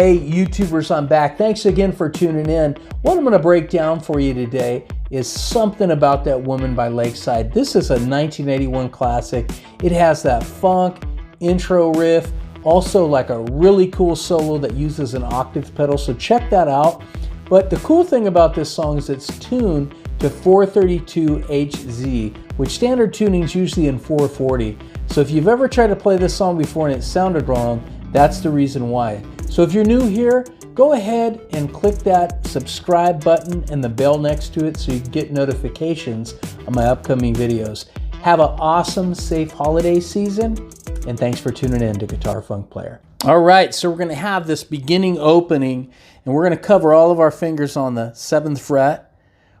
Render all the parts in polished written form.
Hey YouTubers, I'm back. Thanks again for tuning in. What I'm going to break down for you today is Something About That Woman by Lakeside. This is a 1981 classic. It has that funk intro riff, also like a really cool solo that uses an octave pedal, so check that out. But the cool thing about this song is it's tuned to 432 HZ, which standard tuning is usually in 440. So if you've ever tried to play this song before and it sounded wrong, that's the reason why. So if you're new here, go ahead and click that subscribe button and the bell next to it so you can get notifications on my upcoming videos. Have an awesome, safe holiday season, and thanks for tuning in to Guitar Funk Player. All right, so we're going to have this beginning opening, and we're going to cover all of our fingers on the 7th fret.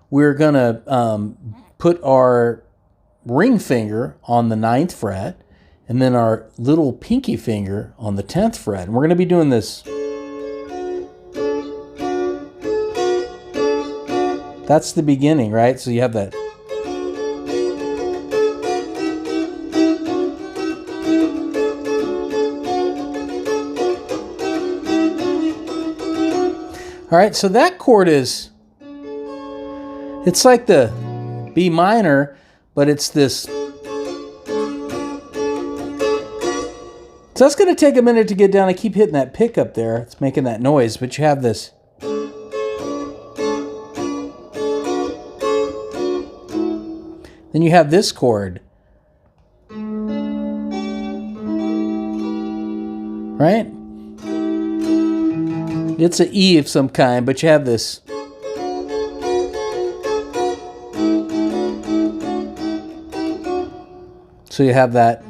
We're going to put our ring finger on the 9th fret, and then our little pinky finger on the 10th fret. And we're going to be doing this. That's the beginning, right? So you have that. All right, so that chord is, it's like the B minor, but it's this. So that's going to take a minute to get down. I keep hitting that pick up there. It's making that noise, but you have this. Then you have this chord. Right? It's an E of some kind, but you have this. So you have that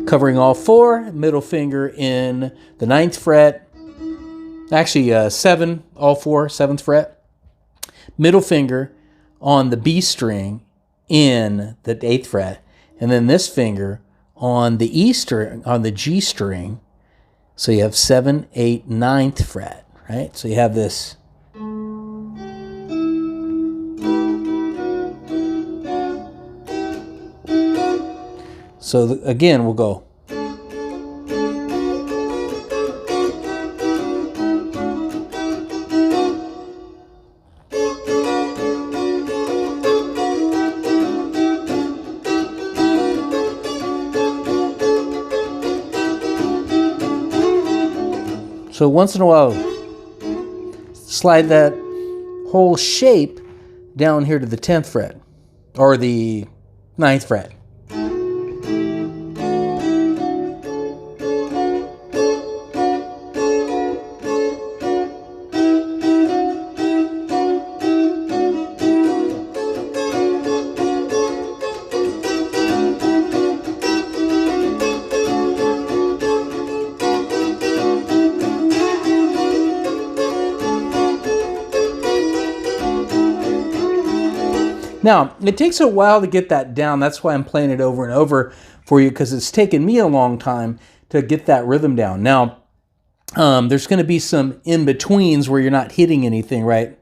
covering all 4, middle finger in the 9th fret, actually 7, all 4, 7th fret, middle finger on the B string in the 8th fret, and then this finger on the E string, on the G string, so you have 7, 8, 9th fret, right? So you have this. So again, we'll go. So once in a while, slide that whole shape down here to the 10th fret, or the 9th fret. Now, it takes a while to get that down. That's why I'm playing it over and over for you, because it's taken me a long time to get that rhythm down. Now, there's going to be some in-betweens where you're not hitting anything, right?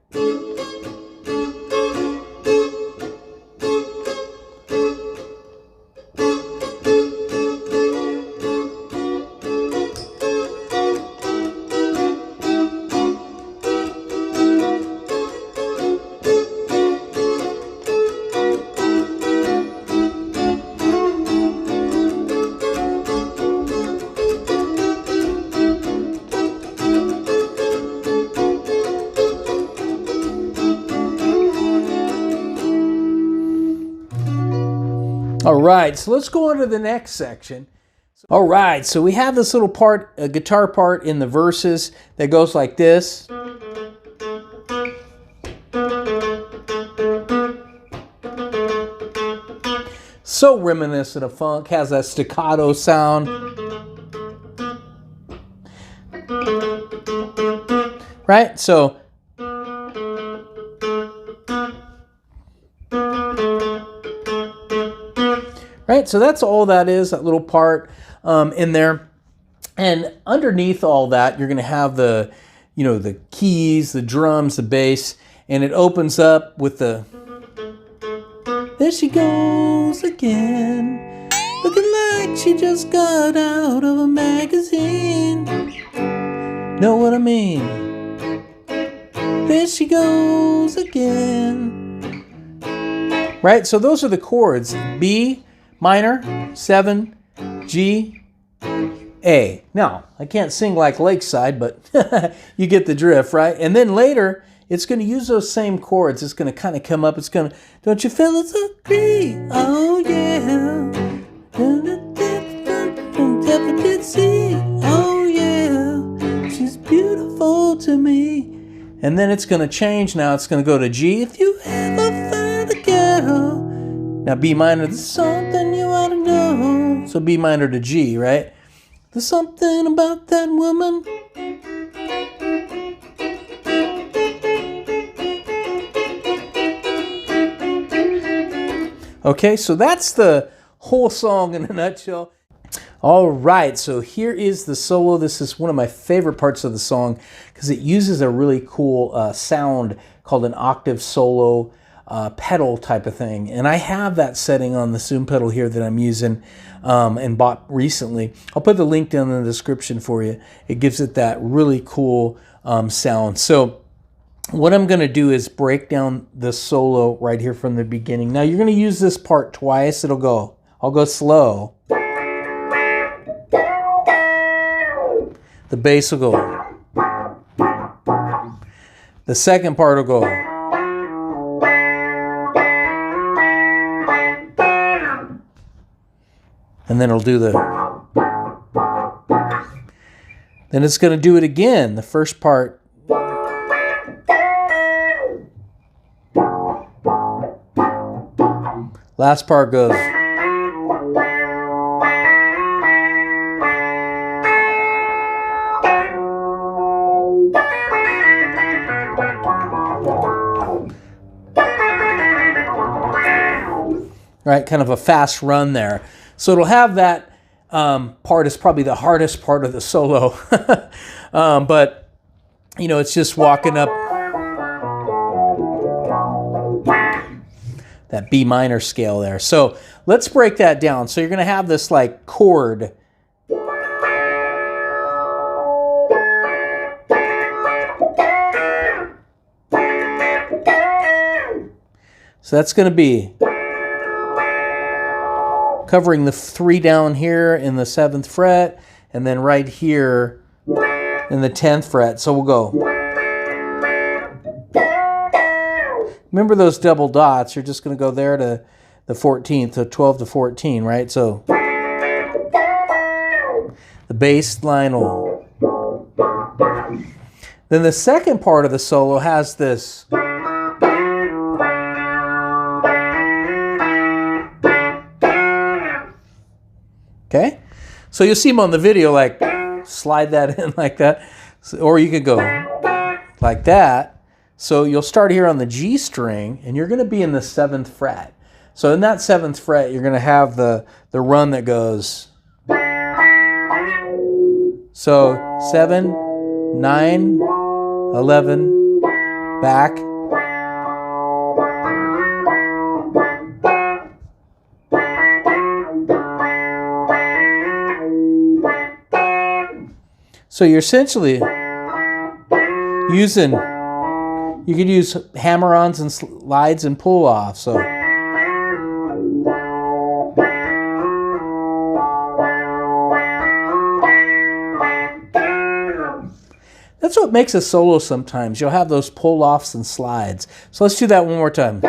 All right, so let's go on to the next section. All right, so we have this little part, a guitar part in the verses that goes like this. So reminiscent of funk, has that staccato sound. Right, so. Right, so that's all that is, that little part in there. And underneath all that, you're going to have the, you know, the keys, the drums, the bass, and it opens up with the, there she goes again, looking like she just got out of a magazine. Know what I mean? There she goes again. Right? So those are the chords. B minor, 7, G, A. Now, I can't sing like Lakeside, but you get the drift, right? And then later, it's going to use those same chords. It's going to kind of come up. It's going to, don't you fellas agree? Oh, yeah. Oh, yeah. She's beautiful to me. And then it's going to change now. It's going to go to G. If you ever find a girl. Now B minor, there's something you ought to know. So B minor to G, right? There's something about that woman. Okay, so that's the whole song in a nutshell. All right, so here is the solo. This is one of my favorite parts of the song because it uses a really cool sound called an octave solo pedal type of thing. And I have that setting on the Zoom pedal here that I'm using and bought recently. I'll put the link down in the description for you. It gives it that really cool sound. So what I'm going to do is break down the solo right here from the beginning. Now you're going to use this part twice. I'll go slow. The bass will go. The second part will go. And then it'll do the. Then it's going to do it again. The first part. Last part goes. Right, kind of a fast run there. So it'll have that part is probably the hardest part of the solo. But, you know, it's just walking up that B minor scale there. So let's break that down. So you're going to have this like chord. So that's going to be covering the 3 down here in the 7th fret, and then right here in the 10th fret. So we'll go. Remember those double dots, you're just going to go there to the 14th, so 12 to 14, right? So the bass line will. Then the second part of the solo has this. Okay, so you'll see them on the video, like slide that in like that, or you could go like that. So you'll start here on the G string, and you're going to be in the 7th fret. So in that 7th fret, you're going to have the run that goes. So 7, 9, 11, back. So you're essentially using, you could use hammer-ons and slides and pull-offs. So that's what makes a solo sometimes. You'll have those pull-offs and slides. So let's do that one more time.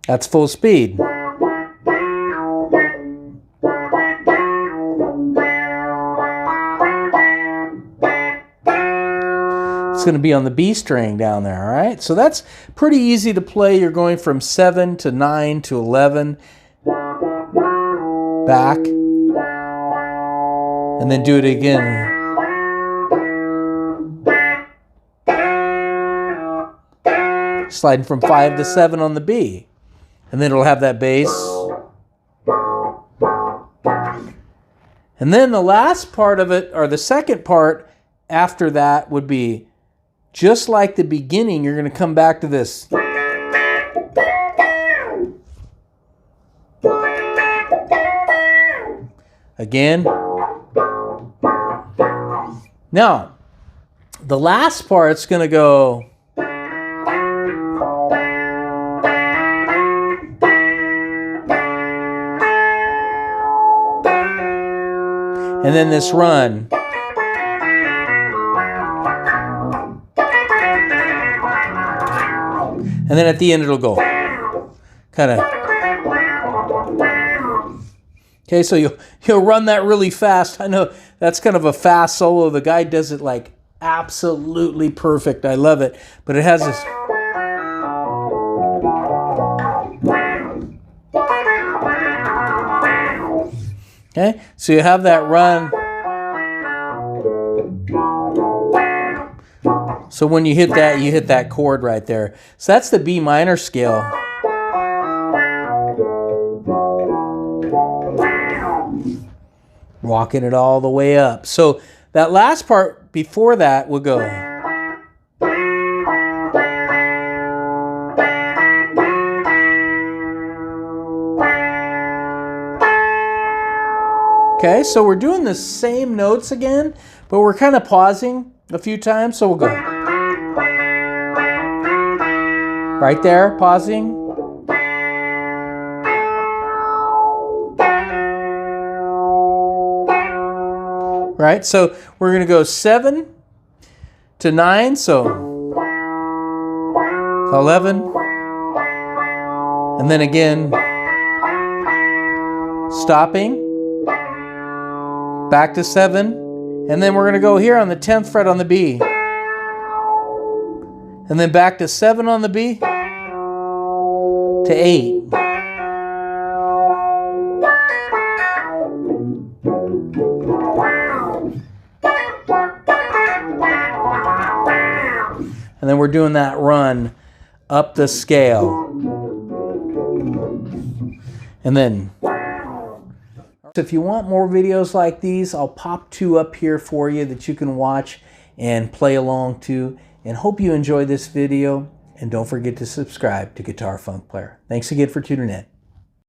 That's full speed. It's going to be on the B string down there, all right? So that's pretty easy to play. You're going from 7 to 9 to 11, back, and then do it again. Sliding from 5 to 7 on the B. And then it'll have that bass. And then the last part of it, or the second part after that, would be just like the beginning. You're going to come back to this. Again. Now, the last part's going to go. And then this run. And then at the end it'll go. Kind of. Okay, so you'll run that really fast. I know that's kind of a fast solo. The guy does it like absolutely perfect. I love it. But it has this. Okay, so you have that run. So when you hit that chord right there. So that's the B minor scale. Walking it all the way up. So that last part before that will go. Okay, so we're doing the same notes again, but we're kind of pausing a few times, so we'll go. Right there, pausing. Right, so we're going to go 7 to 9, so 11, and then again, stopping, back to 7, and then we're going to go here on the 10th fret on the B, and then back to 7 on the B, to 8. And then we're doing that run up the scale. And then, if you want more videos like these, I'll pop 2 up here for you that you can watch and play along to. And hope you enjoy this video. And don't forget to subscribe to Guitar Funk Player. Thanks again for tuning in.